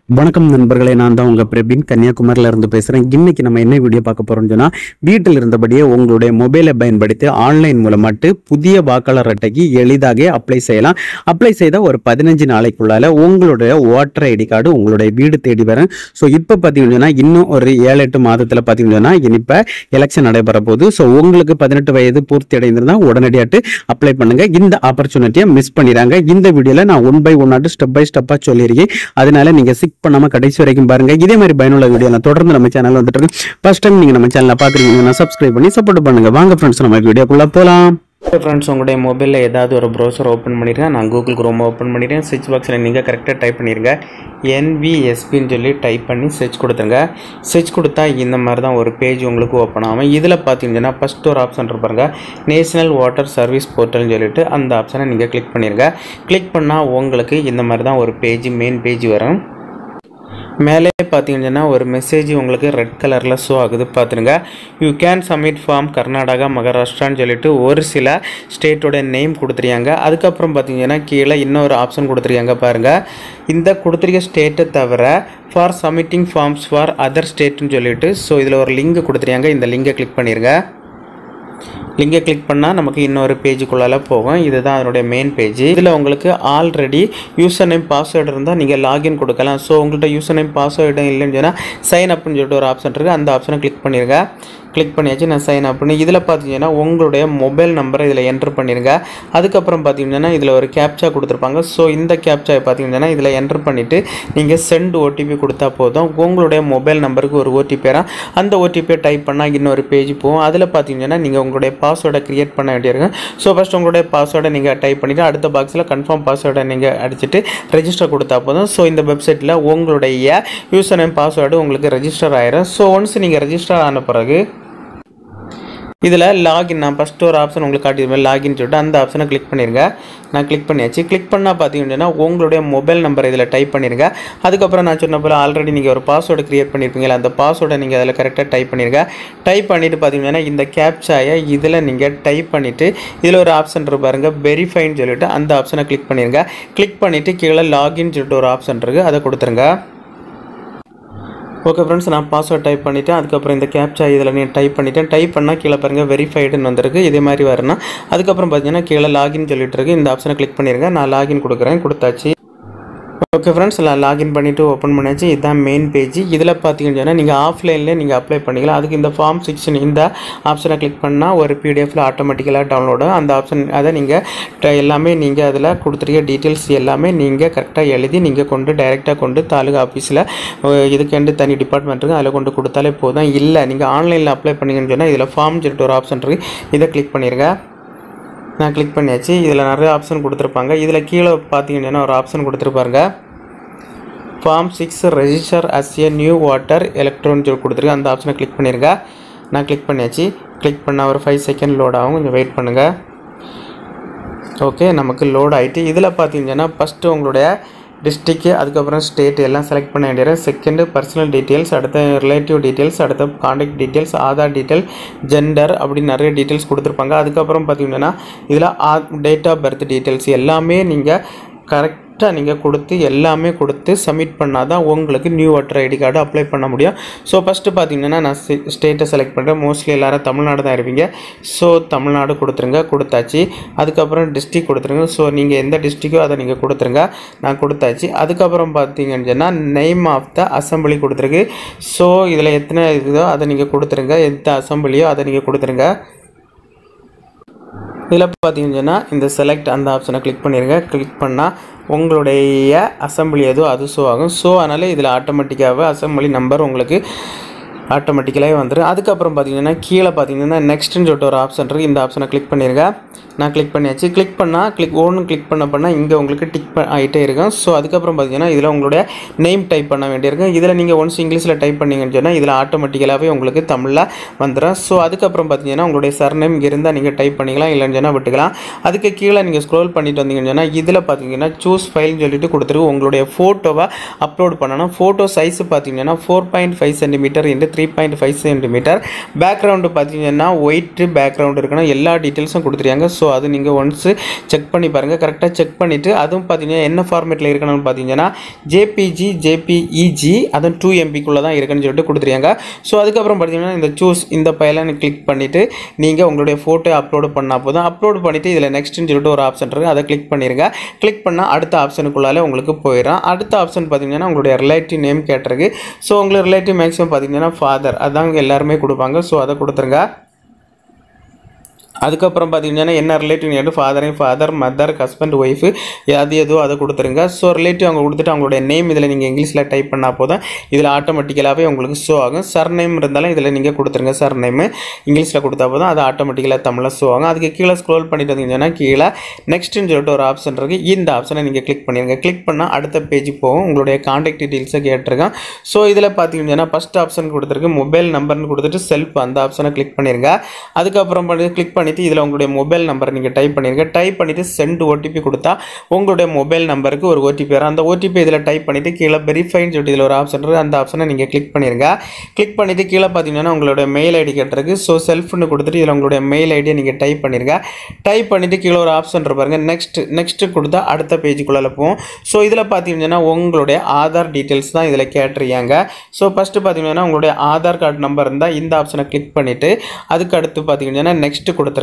வணக்கம் நண்பர்களே, நான் தான் உங்கள் பிரபின் கன்னியாகுமரியில இருந்து பேசுகிறேன். இன்னைக்கு நம்ம என்ன வீடியோ பார்க்க போறோம்னு சொன்னால், வீட்டில் இருந்தபடியே உங்களுடைய மொபைலை பயன்படுத்தி ஆன்லைன் மூலமாட்டு புதிய வாக்காளர் அட்டைக்கு எளிதாக அப்ளை செய்யலாம். அப்ளை செய்த ஒரு 15 நாளைக்குள்ளால உங்களுடைய ஓட்டர் ஐடி கார்டு உங்களுடைய வீடு தேடி வரும். ஸோ இப்போ பார்த்தீங்கன்னா இன்னும் ஒரு 7-8 மாதத்தில் பார்த்தீங்கன்னா இப்போ எலெக்ஷன் நடைபெற போகுது. ஸோ உங்களுக்கு 18 வயது பூர்த்தி அடைந்திருந்தால் உடனடியாட்டு அப்ளை பண்ணுங்க. இந்த ஆப்பர்ச்சுனிட்டியை மிஸ் பண்ணிடுறாங்க. இந்த வீடியோவில் நான் 1 by 1 ஸ்டெப் பை ஸ்டெப்பாக சொல்லியிருக்கேன். அதனால நீங்கள் பண்ணாம கடைசி வரைக்கும் பாருங்க. இதே மாதிரி பயனுள்ள வீடியோ தொடர்ந்து நம்ம சேனல் வந்துட்டு இருக்கு. ஃபர்ஸ்ட் டைம் நீங்க நம்ம சேனலை பாக்குறீங்கன்னா சப்ஸ்கிரைப் பண்ணி சப்போர்ட் பண்ணுங்க. வாங்க ஃப்ரெண்ட்ஸ், நம்ம வீடியோக்குள்ள போலாம். ஃப்ரெண்ட்ஸ், உங்களுடைய மொபைலில் ஏதாவது ஒரு ப்ரௌசர் ஓப்பன் பண்ணிடுங்க. நான் கூகுள் குரோம் ஓப்பன் பண்ணிட்டேன். சர்ச் பாக்ஸில் நீங்கள் கரெக்டாக டைப் பண்ணிடுங்க. NVSPன்னு சொல்லி டைப் பண்ணி சர்ச் கொடுத்துங்க. சர்ச் கொடுத்தா இந்த மாதிரி தான் ஒரு பேஜ் உங்களுக்கு ஓப்பன் ஆகும். இதில் பார்த்தீங்கன்னா ஃபஸ்ட் ஒரு ஆப்ஷன் இருப்பாருங்க, நேஷனல் வாட்டர் சர்வீஸ் போர்ட்டல்னு சொல்லிட்டு அந்த ஆப்ஷனை நீங்கள் கிளிக் பண்ணிடுங்க. கிளிக் பண்ணால் உங்களுக்கு இந்த மாதிரி தான் ஒரு பேஜ், மெயின் பேஜ் வரும். மேலே பார்த்தீங்கன்னா ஒரு மெசேஜ் உங்களுக்கு ரெட் கலரில் ஷோ ஆகுது, பார்த்துருங்க. You can submit form Karnataka, மகாராஷ்டிரான்னு சொல்லிட்டு ஒரு சில ஸ்டேட்டோட நேம் கொடுத்துருக்காங்க. அதுக்கப்புறம் பார்த்தீங்கன்னா கீழே இன்னொரு ஆப்ஷன் கொடுத்துருக்காங்க பாருங்கள். இந்த கொடுத்துருக்க ஸ்டேட்டை தவிர for submitting forms for other ஸ்டேட்டுன்னு சொல்லிட்டு ஸோ இதில் ஒரு லிங்க் கொடுத்துருக்காங்க. இந்த லிங்கை கிளிக் பண்ணிடுங்க. லிங்கை கிளிக் பண்ணால் நமக்கு இன்னொரு பேஜுக்குள்ளால போகும். இதுதான் அதனுடைய மெயின் பேஜ். இதில் உங்களுக்கு ஆல்ரெடி யூசர் நேம் பாஸ்வேர்டு இருந்தால் நீங்கள் லாகின் கொடுக்கலாம். ஸோ உங்கள்கிட்ட யூசர் நேம் பாஸ்வேர்டு இல்லைன்னு சொன்னால் சைன் அப்னு சொல்லிட்டு ஒரு ஆப்ஷன் இருக்குது. அந்த ஆப்ஷனை கிளிக் பண்ணிடுங்க. கிளிக் பண்ணியாச்சு. நான் சைன் அப்னு இதில் பார்த்தீங்கன்னா உங்களுடைய மொபைல் நம்பரை இதில் என்ட்ரு பண்ணிடுங்க. அதுக்கப்புறம் பார்த்தீங்கன்னா இதில் ஒரு கேப்சா கொடுத்துருப்பாங்க. ஸோ இந்த கேப்சா பார்த்தீங்கன்னா இதில் என்ட்ரு பண்ணிவிட்டு நீங்கள் சென்ட் ஓடிபி கொடுத்தா போதும். உங்களுடைய மொபைல் நம்பருக்கு ஒரு ஓடிபி வரும். அந்த ஓடிபியை டைப் பண்ணால் இன்னொரு பேஜ் போகும். அதில் பார்த்தீங்கன்னா நீங்கள் உங்களுடைய பாஸ்வேர்டை க்ரியேட் பண்ண வேண்டியிருக்கும். ஸோ ஃபஸ்ட் உங்களுடைய பாஸ்வேர்டை நீங்கள் டைப் பண்ணிவிட்டு அடுத்த பாக்ஸில் கன்ஃபார்ம் பாஸ்வேர்டை நீங்கள் அடிச்சுட்டு ரெஜிஸ்டர் கொடுத்தா போதும். ஸோ இந்த வெப்சைட்டில் உங்களுடைய யூசர் நேம் பாஸ்வேர்டு உங்களுக்கு ரெஜிஸ்டர் ஆயிரும். ஸோ ஒன்ஸ் நீங்கள் ரெஜிஸ்டர் ஆன பிறகு இதில் லாகின், நான் ஃபஸ்ட்டு ஒரு ஆப்ஷன் உங்களுக்கு காட்டியிருப்பேன், லாகின் சொல்லிட்டு அந்த ஆப்ஷனை கிளிக் பண்ணிடுங்க. நான் கிளிக் பண்ணியாச்சு. கிளிக் பண்ணால் பார்த்தீங்கன்னா உங்களுடைய மொபைல் நம்பர் இதில் டைப் பண்ணிடுங்க. அதுக்கப்புறம் நான் சொன்ன போல் ஆல்ரெடி நீங்கள் ஒரு பாஸ்வேர்டு க்ரியேட் பண்ணியிருப்பீங்களா, அந்த பாஸ்வேர்டை நீங்கள் அதில் கரெக்டாக டைப் பண்ணிடுங்க. டைப் பண்ணிவிட்டு பார்த்தீங்கன்னா இந்த கேப்சாயை இதில் நீங்கள் டைப் பண்ணிவிட்டு இதில் ஒரு ஆப்ஷன் இருக்கு பாருங்க, வெரிஃபைன்னு சொல்லிட்டு அந்த ஆப்ஷனை கிளிக் பண்ணிடுங்க. கிளிக் பண்ணிவிட்டு கீழே லாகின் சொல்லிட்டு ஒரு ஆப்ஷன் இருக்குது, அதை கொடுத்துருங்க. ஓகே ஃப்ரெண்ட்ஸ், நான் பாஸ்வேர்ட் டைப் பண்ணிவிட்டேன். அதுக்கப்புறம் இந்த கேப்சா இதில் நீ டைப் பண்ணிவிட்டேன். டைப் பண்ணால் கீழே பாருங்கள் வெரிஃபைடுன்னு வந்திருக்கு. இதே மாதிரி வரணும். அதுக்கப்புறம் பார்த்தீங்கன்னா கீழே லாகின் சொல்லிட்டு இருக்கு. இந்த ஆப்ஷனை கிளிக் பண்ணிடுங்க. நான் லாகின் கொடுக்குறேன், கொடுத்தாச்சு. ஓகே ஃப்ரெண்ட்ஸ், நான் லாகின் பண்ணிவிட்டு ஓப்பன் பண்ணியாச்சு. இதுதான் மெயின் பேஜ். இதில் பார்த்தீங்கன்னா நீங்கள் ஆஃப்லைன்லேயே நீங்கள் அப்ளை பண்ணிக்கலாம். அதுக்கு இந்த ஃபார்ம் 6 இந்த ஆப்ஷனை கிளிக் பண்ணால் ஒரு பிடிஎஃபில் ஆட்டோமேட்டிக்கலாக டவுன்லோடு. அந்த ஆப்ஷன் அதை நீங்கள் எல்லாமே நீங்கள் அதில் கொடுத்துருக்க டீட்டெயில்ஸ் எல்லாமே நீங்கள் கரெக்டாக எழுதி நீங்கள் கொண்டு டைரெக்டாக கொண்டு தாலுகா ஆஃபீஸில் இதுக்கு தனி டிபார்ட்மெண்ட் இருக்குது, அதில் கொண்டு கொடுத்தாலே போதும். இல்லை நீங்கள் ஆன்லைனில் அப்ளை பண்ணிங்கன்னு சொன்னால் இதில் ஃபார்ம் சொல்லிட்டு ஒரு ஆப்ஷன் இருக்குது, இதை கிளிக் பண்ணிடுங்க. நான் கிளிக் பண்ணியாச்சு. இதில் நிறைய ஆப்ஷன் கொடுத்துருப்பாங்க. இதில் கீழே பார்த்தீங்கன்னா ஒரு ஆப்ஷன் கொடுத்துருப்பாருங்க, form 6 register as a new voter electronic சொல்லி கொடுத்துருக்கு. அந்த ஆப்ஷனை கிளிக் பண்ணிடுங்க. நான் கிளிக் பண்ணியாச்சு. கிளிக் பண்ணால் ஒரு 5 செகண்ட் லோட் ஆகும், கொஞ்சம் வெயிட் பண்ணுங்கள். ஓகே, நமக்கு லோட் ஆகிட்டு. இதில் பார்த்தீங்கன்னா ஃபஸ்ட்டு உங்களுடைய டிஸ்ட்ரிக்ட், அதுக்கப்புறம் ஸ்டேட் எல்லாம் செலக்ட் பண்ண வேண்டியது. செகண்டு பர்சனல் டீட்டெயில்ஸ், அடுத்த ரிலேட்டிவ் டீட்டெயில்ஸ், அடுத்த contact details, Aadhaar detail, gender அப்படி நிறைய டீட்டெயில்ஸ் கொடுத்துருப்பாங்க. அதுக்கப்புறம் பார்த்தீங்கன்னா இதில் டேட் ஆஃப் பர்த் டீட்டெயில்ஸ் எல்லாமே நீங்கள் கரெக்டாக நீங்கள் கொடுத்து எல்லாமே கொடுத்து சப்மிட் பண்ணால் தான் உங்களுக்கு new voter ID card apply பண்ண முடியும். ஸோ ஃபஸ்ட்டு பார்த்தீங்கன்னா நான் ஸ்டேட்டை செலக்ட் பண்ணுறேன். மோஸ்ட்லி எல்லோரும் தமிழ்நாடு தான் இருப்பீங்க. ஸோ தமிழ்நாடு கொடுத்துருங்க, கொடுத்தாச்சு. அதுக்கப்புறம் டிஸ்ட்ரிக் கொடுத்துருங்க. ஸோ நீங்கள் எந்த டிஸ்ட்ரிக்கோ அதை நீங்கள் கொடுத்துருங்க. நான் கொடுத்தாச்சு. அதுக்கப்புறம் பார்த்தீங்கன்னு சொன்னால் நேம் ஆஃப் த அசம்பிளி கொடுத்துருக்கு. ஸோ இதில் எத்தனை இருக்குதோ அதை நீங்கள் கொடுத்துருங்க. எந்த அசம்பிளியோ அதை நீங்கள் கொடுத்துருங்க. இதில் பார்த்தீங்கன்னா இந்த செலக்ட் அந்த ஆப்ஷனை கிளிக் பண்ணிடுங்க. கிளிக் பண்ணால் உங்களுடைய அசம்பிளி எதுவும் அது ஷோ ஆகும். ஸோ அதனால் இதில் ஆட்டோமேட்டிக்காகவே அசம்பிளி நம்பர் உங்களுக்கு ஆட்டோமேட்டிக்கலாகவே வந்துடும். அதுக்கப்புறம் பார்த்தீங்கன்னா கீழே பார்த்தீங்கன்னா நெக்ஸ்ட்டுன்னு சொல்லிட்டு ஒரு ஆப்ஷன் இருக்குது, இந்த ஆப்ஷனை கிளிக் பண்ணிடுங்க. நான் கிளிக் பண்ணியாச்சு. கிளிக் பண்ணால் கிளிக் பண்ண இங்கே உங்களுக்கு டிக் ஆகிட்டே இருக்கும். ஸோ அதுக்கப்புறம் பார்த்தீங்கன்னா இதில் உங்களுடைய நேம் டைப் பண்ண வேண்டியிருக்கும். இதில் நீங்கள் ஒன்ஸ் இங்கிலீஷில் டைப் பண்ணிங்கன்னு சொன்னால் இதில் ஆட்டோமேட்டிக்கலாகவே உங்களுக்கு தமிழில் வந்துடும். ஸோ அதுக்கப்புறம் பார்த்தீங்கன்னா உங்களுடைய சர்நேம் இங்கே இருந்தால் நீங்கள் டைப் பண்ணிக்கலாம், இல்லைன்னு சொன்னால் விட்டுக்கலாம். அதுக்கு கீழே நீங்கள் ஸ்க்ரோல் பண்ணிட்டு வந்தீங்கன்னு சொன்னால் இதில் பார்த்தீங்கன்னா சூஸ் ஃபைல்னு சொல்லிட்டு கொடுத்துருக்கு. உங்களுடைய ஃபோட்டோவை அப்லோட் பண்ணணும். ஃபோட்டோ சைஸ் பார்த்தீங்கன்னா 4.5 சென்டிமீட்டர் into 3.5 சென்டிமீட்டர். பேக்ரவுண்டு பார்த்தீங்கன்னா ஒயிட் பேக்ரவுண்டு இருக்கணும். எல்லா டீட்டெயில்ஸும் கொடுத்துருக்காங்க. ஸோ ஸோ அது நீங்கள் ஒன்ஸு செக் பண்ணி பாருங்கள். கரெக்டாக செக் பண்ணிவிட்டு அதுவும் பார்த்தீங்கன்னா என்ன ஃபார்மேட்டில் இருக்கணும்னு பார்த்தீங்கன்னா ஜேபிஜி ஜேபிஇஜி அதுவும் 2 MB தான் இருக்குன்னு சொல்லிட்டு கொடுத்துருக்காங்க. ஸோ அதுக்கப்புறம் பார்த்தீங்கன்னா இந்த சூஸ் இந்த பைலை கிளிக் பண்ணிவிட்டு நீங்கள் உங்களுடைய ஃபோட்டோ அப்லோடு பண்ணால் போதும். அப்லோடு பண்ணிவிட்டு இதில் நெக்ஸ்ட்னு சொல்லிட்டு ஒரு ஆப்ஷன் இருக்குது, அதை கிளிக் பண்ணிடுங்க. கிளிக் பண்ணால் அடுத்த ஆப்ஷனுக்குள்ளாலே உங்களுக்கு போயிடும். அடுத்த ஆப்ஷன் பார்த்தீங்கன்னா உங்களுடைய ரிலேட்டிவ் நேம் கேட்டிருக்கு. ஸோ உங்களுக்கு ரிலேட்டிவ் மேக்ஸிமம் பார்த்தீங்கன்னா ஃபாதர் அதான் எல்லாருமே கொடுப்பாங்க. ஸோ அதை கொடுத்துருங்க. அதுக்கப்புறம் பார்த்தீங்கன்னா என்ன relative name father mother husband wife அது எதுவோ அதை கொடுத்துருங்க. ஸோ ரிலேட்டிவ் அவங்க கொடுத்துட்டு அவங்களுடைய நேம் இதில் நீங்கள் இங்கிலீஷில் டைப் பண்ணால் போதும் இதில் ஆட்டோமேட்டிக்கலாகவே உங்களுக்கு ஷோ ஆகும். சர்நேம் இருந்தாலும் இதில் நீங்கள் கொடுத்துருங்க. சர்நேமு இங்கிலீஷில் கொடுத்தா போதும் அது ஆட்டோமேட்டிக்கலாக தமிழில் ஷோ ஆகும். அதுக்கு கீழே ஸ்க்ரோல் பண்ணிட்டு வந்தீங்கன்னா கீழே நெக்ஸ்ட்டுன்னு சொல்லிட்டு ஒரு ஆப்ஷன் இருக்குது. இந்த ஆப்ஷனை நீங்கள் கிளிக் பண்ணிடுங்க. கிளிக் பண்ணால் அடுத்த பேஜ் போகும். உங்களுடைய கான்டாக்ட் டீட்டெயில்ஸை கேட்டிருக்கேன். ஸோ இதில் பார்த்தீங்கன்னா ஃபஸ்ட் ஆப்ஷன் கொடுத்துருக்கு மொபைல் நம்பர்னு கொடுத்துட்டு செல்ஃப் அந்த ஆப்ஷனை கிளிக் பண்ணிடுங்க. அதுக்கப்புறம் கிளிக் பண்ணிவிட்டு இதில் உங்களுடைய மொபைல் நம்பர் நீங்கள் டைப் பண்ணிடுங்க. டைப் பண்ணிவிட்டு சென்ட் ஓடிபி கொடுத்தா உங்களுடைய மொபைல் நம்பருக்கு ஒரு ஓடிபி வரும். அந்த ஓடிபி இதில் டைப் பண்ணிவிட்டு கீழே வெரிஃபைன்னு சொல்லிட்டு இதில் ஒரு ஆப்ஷன் இருக்குது, அந்த ஆப்ஷனை நீங்கள் கிளிக் பண்ணிடுங்க. கிளிக் பண்ணிவிட்டு கீழே பார்த்தீங்கன்னா உங்களுடைய மெயில் ஐடி கேட்டிருக்கு. ஸோ செல்ஃப்னு கொடுத்துட்டு இதில் உங்களுடைய மெயில் ஐடியை நீங்கள் டைப் பண்ணிடுங்க. டைப் பண்ணிவிட்டு கீழே ஒரு ஆப்ஷன் பாருங்க நெக்ஸ்ட்டு கொடுத்தா அடுத்த பேஜுக்குள்ளே போகும். ஸோ இதில் பார்த்தீங்கன்னா உங்களுடைய ஆதார் டீட்டெயில்ஸ் தான் இதில் கேட்டிருக்காங்க. ஸோ ஃபஸ்ட்டு பார்த்தீங்கன்னா உங்களுடைய ஆதார் கார்டு நம்பர் இருந்தால் இந்த ஆப்ஷனை கிளிக் பண்ணிவிட்டு அதுக்கு அடுத்து பார்த்தீங்கன்னா நெக்ஸ்ட்டு கொடுத்துருங்க.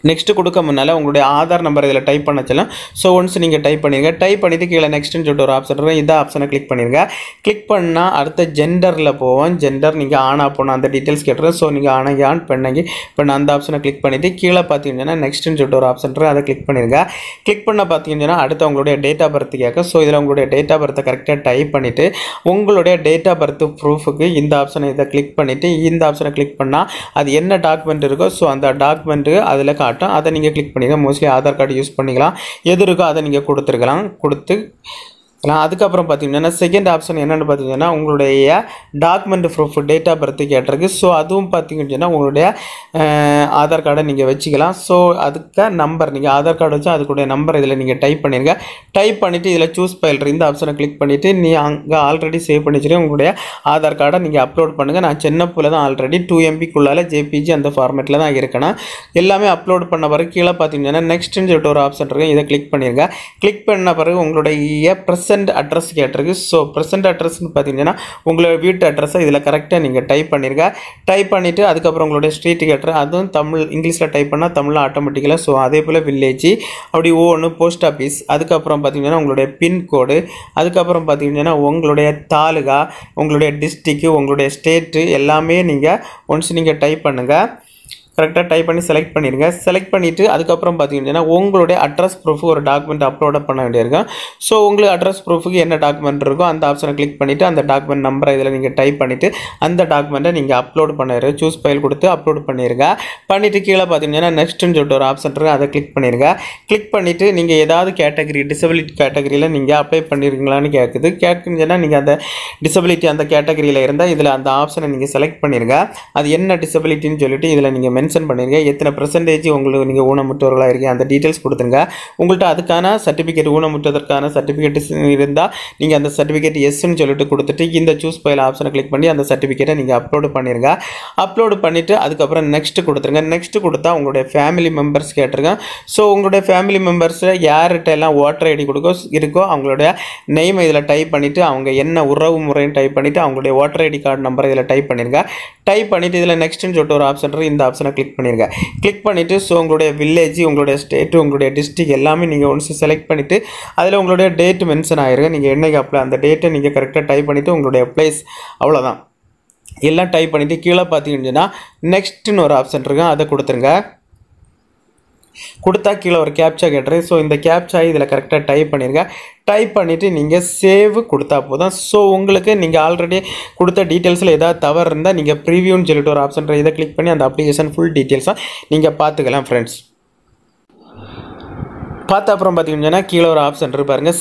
நெக்ஸ்ட்டு கொடுக்க முன்னால் உங்களுடைய ஆதார் நம்பர் இதில் டைப் பண்ணச்சலாம். ஸோ ஒன்ஸ் நீங்கள் டைப் பண்ணிடுங்க. டைப் பண்ணிவிட்டு கீழே நெக்ஸ்ட்டுன்னு சொல்லிட்டு ஒரு ஆப்ஷன் இருக்கும், இந்த ஆப்ஷனை கிளிக் பண்ணிடுங்க. கிளிக் பண்ணால் அடுத்த ஜெண்டரில் போவோம். ஜெண்டர் நீங்கள் ஆனாக போனால் அந்த டீட்டெயில்ஸ் கேட்டுருக்கோம். ஸோ நீங்கள் ஆனாங்க ஆன் பண்ணாங்க இப்போ நான் அந்த ஆப்ஷனை கிளிக் பண்ணிவிட்டு கீழே பார்த்தீங்கன்னா நெக்ஸ்ட்டுன்னு சொல்லிட்டு ஒரு ஆப்ஷன் இருக்கும், அதை கிளிக் பண்ணிடுங்க. கிளிக் பண்ண பார்த்தீங்கன்னா அடுத்து உங்களுடைய டேட் ஆஃப் பர்த் கேட்க. ஸோ இதில் உங்களுடைய டேட் ஆஃப் பர்த்தை கரெக்டாக டைப் பண்ணிவிட்டு உங்களுடைய டேட் ஆஃப் பர்த் ப்ரூஃபுக்கு இந்த ஆப்ஷனை இதை கிளிக் பண்ணிவிட்டு இந்த ஆப்ஷனை கிளிக் பண்ணால் அது என்ன டாக்குமெண்ட் இருக்கோ ஸோ அந்த டாக்குமெண்ட்டு அதில் அதை நீங்கள் கிளிக் பண்ணிங்க. மோஸ்ட்லி ஆதார் கார்டு யூஸ் பண்ணிக்கலாம், எது இருக்கோ அதை நீங்கள் கொடுத்து அதுக்கப்புறம் பார்த்தீங்கன்னா செகண்ட் ஆப்ஷன் என்னென்னு பார்த்தீங்கன்னா உங்களுடைய document proof date of birth கேட்டிருக்கு. ஸோ அதுவும் பார்த்தீங்கன்னா உங்களுடைய ஆதார் கார்டை நீங்கள் வச்சுக்கலாம். ஸோ அதுக்கு நம்பர் நீங்கள் ஆதார் கார்டு வச்சு அதுக்குடைய நம்பர் இதில் நீங்கள் டைப் பண்ணிடுங்க. டைப் பண்ணிவிட்டு இதில் சூஸ் ஃபைல் இந்த ஆப்ஷனை கிளிக் பண்ணிவிட்டு நீ அங்கே ஆல்ரெடி சேவ் பண்ணி வச்சுருக்கேன் உங்களுடைய ஆதார் கார்டை நீங்கள் அப்லோட் பண்ணுங்கள். நான் சின்னப்பில் தான் ஆல்ரெடி 2 MB ஜேபிஜி அந்த ஃபார்மேட்டில் தான் இருக்கணும். எல்லாமே அப்லோட் பண்ண பிறகு கீழே பார்த்தீங்கன்னா நெக்ஸ்ட்டுன்னு சொல்லிட்டு ஒரு ஆப்ஷன் இருக்குது, இதை கிளிக் பண்ணிடுங்க. கிளிக் பண்ண பிறகு உங்களுடைய ப்ரெசென்ட் அட்ரஸ் கேட்டிருக்கு. ஸோ ப்ரெசென்ட் அட்ரஸ்ன்னு பார்த்தீங்கன்னா உங்களோட வீட்டு அட்ரஸை இதில் கரெக்டாக நீங்கள் டைப் பண்ணிடுங்க. டைப் பண்ணிவிட்டு அதுக்கப்புறம் உங்களுடைய ஸ்ட்ரீட் கேட்டுரு, அதுவும் இங்கிலீஷில் டைப் பண்ணால் தமிழில் ஆட்டோமேட்டிக்கலாக. ஸோ அதே போல் வில்லேஜ் அப்படி ஒவ்வொன்று போஸ்ட் ஆஃபீஸ், அதுக்கப்புறம் பார்த்தீங்கன்னா உங்களுடைய பின்கோடு, அதுக்கப்புறம் பார்த்தீங்கன்னா உங்களுடைய தாலுகா, உங்களுடைய டிஸ்ட்ரிக்கு, உங்களுடைய ஸ்டேட்டு எல்லாமே நீங்கள் ஒன்ஸ் நீங்கள் டைப் பண்ணுங்கள். கரெக்டாக டைப் பண்ணி செலக்ட் பண்ணிடுங்க. செலக்ட் பண்ணிவிட்டு அதுக்கப்புறம் பார்த்தீங்கன்னா உங்களுடைய அட்ரஸ் ப்ரூஃப் ஒரு டாக்குமெண்ட் அப்லோட் பண்ண வேண்டியிருக்கும். ஸோ உங்களுக்கு அட்ரஸ் ப்ரூஃபுக்கு என்ன டாக்குமெண்ட் இருக்கோ அந்த ஆப்ஷனை கிளிக் பண்ணிவிட்டு அந்த டாக்குமெண்ட் நம்பரை இதில் நீங்கள் டைப் பண்ணிவிட்டு அந்த டாக்குமெண்ட்டை நீங்கள் அப்லோட் பண்ணிடுங்க. சூஸ் ஃபைல் கொடுத்து அப்லோட் பண்ணிடுங்க. பண்ணிவிட்டு கீழே பார்த்தீங்கன்னா நெக்ஸ்ட்டுன்னு சொல்லிட்டு ஒரு ஆப்ஷன் இருக்குது, அதை கிளிக் பண்ணிடுங்க. கிளிக் பண்ணிவிட்டு நீங்கள் ஏதாவது கேட்டகரி டிசபிலிட்டி கேட்டகரியில் நீங்கள் அப்ளை பண்ணியிருக்கீங்களான்னு கேட்குதுன்னா நீங்கள் அந்த டிசபிலிட்டி அந்த கேட்டகரியில் இருந்தால் இதில் அந்த ஆப்ஷனை நீங்கள் செலக்ட் பண்ணிடுங்க. அது என்ன டிசபிலிட்டின்னு சொல்லிட்டு இதில் நீங்கள் மென்ஷன் பண்ணிடுங்க. எத்தனை % உங்களுக்கு நீங்கள் ஊனமுற்றவர்களாக இருக்கீங்க அந்த டீட்டெயில்ஸ் கொடுத்துருங்க. உங்கள்கிட்ட அதுக்கான சர்டிஃபிகேட் ஊனமுற்றதற்கான சர்டிஃபிகேட் இருந்தால் நீங்கள் அந்த சர்டிஃபிகேட் எஸ்ன்னு சொல்லிட்டு கொடுத்துட்டு இந்த சூஸ் ஃபைல் ஆப்ஷனை கிளிக் பண்ணி அந்த சர்டிஃபிகேட்டை நீங்கள் அப்லோடு பண்ணிடுங்க. அப்லோடு பண்ணிவிட்டு அதுக்கப்புறம் நெக்ஸ்ட்டு கொடுத்துருங்க. நெக்ஸ்ட்டு கொடுத்தா உங்களுடைய ஃபேமிலி மெம்பர்ஸ் கேட்டிருக்கேன். ஸோ உங்களுடைய ஃபேமிலி மெம்பர்ஸில் யார்கிட்ட எல்லாம் ஓட்டர் ஐடி இருக்கோ அவங்களுடைய நெய்மை இதில் டைப் பண்ணிவிட்டு அவங்க என்ன உறவு முறைன்னு டைப் பண்ணிவிட்டு அவங்களுடைய ஓட்டர் ஐடி கார்டு நம்பரை இதில் டைப் பண்ணிடுங்க. டைப் பண்ணிவிட்டு இதில் நெக்ஸ்ட்டுன்னு சொல்லிட்டு ஒரு ஆப்ஷன் இருக்குது, இந்த ஆப்ஷனை கிளிக் பண்ணிடுங்க. கிளிக் பண்ணிவிட்டு ஸோ உங்களுடைய வில்லேஜ், உங்களுடைய ஸ்டேட்டு, உங்களுடைய டிஸ்ட்ரிக் எல்லாமே நீங்கள் ஒன்ஸ் செலக்ட் பண்ணிவிட்டு அதில் உங்களுடைய டேட் மென்ஷன் ஆகிருங்க. நீங்கள் என்னைக்கு அப்ளை அந்த டேட்டை நீங்கள் கரெக்டாக டைப் பண்ணிவிட்டு உங்களுடைய ப்ளேஸ் அவ்வளோதான் எல்லாம் டைப் பண்ணிவிட்டு கீழே பார்த்தீங்கன்னா நெக்ஸ்ட்டுன்னு ஒரு ஆப்ஷன் இருக்குது, அதை கொடுத்துருங்க. கொடுத்தா கீழே ஒரு கேப்சா கேட்டுறேன். ஸோ இந்த கேப்சா இதில் கரெக்டாக டைப் பண்ணிடுங்க. டைப் பண்ணிவிட்டு நீங்கள் சேவ் கொடுத்தா போதும். ஸோ உங்களுக்கு நீங்கள் ஆல்ரெடி கொடுத்த டீட்டெயில்ஸில் ஏதாவது தவறு இருந்தால் நீங்கள் ப்ரிவியூன்னு சொல்லிட்டு ஒரு ஆப்ஷன் இதை கிளிக் பண்ணி அந்த அப்ளிகேஷன் ஃபுல் டீட்டெயில்ஸாக நீங்கள் பார்த்துக்கலாம் ஃப்ரெண்ட்ஸ். பார்த்து அப்புறம் பார்த்தீங்கன்னா கீழே ஒரு ஆப்ஷன் இருக்கு பாருங்கள்,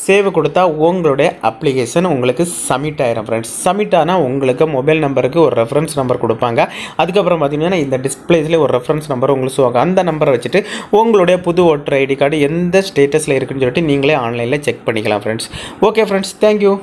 சேவ் கொடுத்தா உங்களுடைய அப்ளிகேஷன் உங்களுக்கு சப்மிட் ஆயிரும் ஃப்ரெண்ட்ஸ். சப்மிட் ஆனால் உங்களுக்கு மொபைல் நம்பருக்கு ஒரு ரெஃபரன்ஸ் நம்பர் கொடுப்பாங்க. அதுக்கப்புறம் பார்த்தீங்கன்னா இந்த டிஸ்பிளேஸ்லேயே ஒரு ரெஃபரன்ஸ் நம்பர் உங்களுக்கு சொல்லுவாங்க. அந்த நம்பரை வச்சுட்டு உங்களுடைய புது ஓட்டர் ஐடி கார்டு எந்த ஸ்டேட்டஸில் இருக்குன்னு சொல்லிட்டு நீங்களே ஆன்லைனில் செக் பண்ணிக்கலாம் ஃப்ரெண்ட்ஸ். Okay friends, thank you.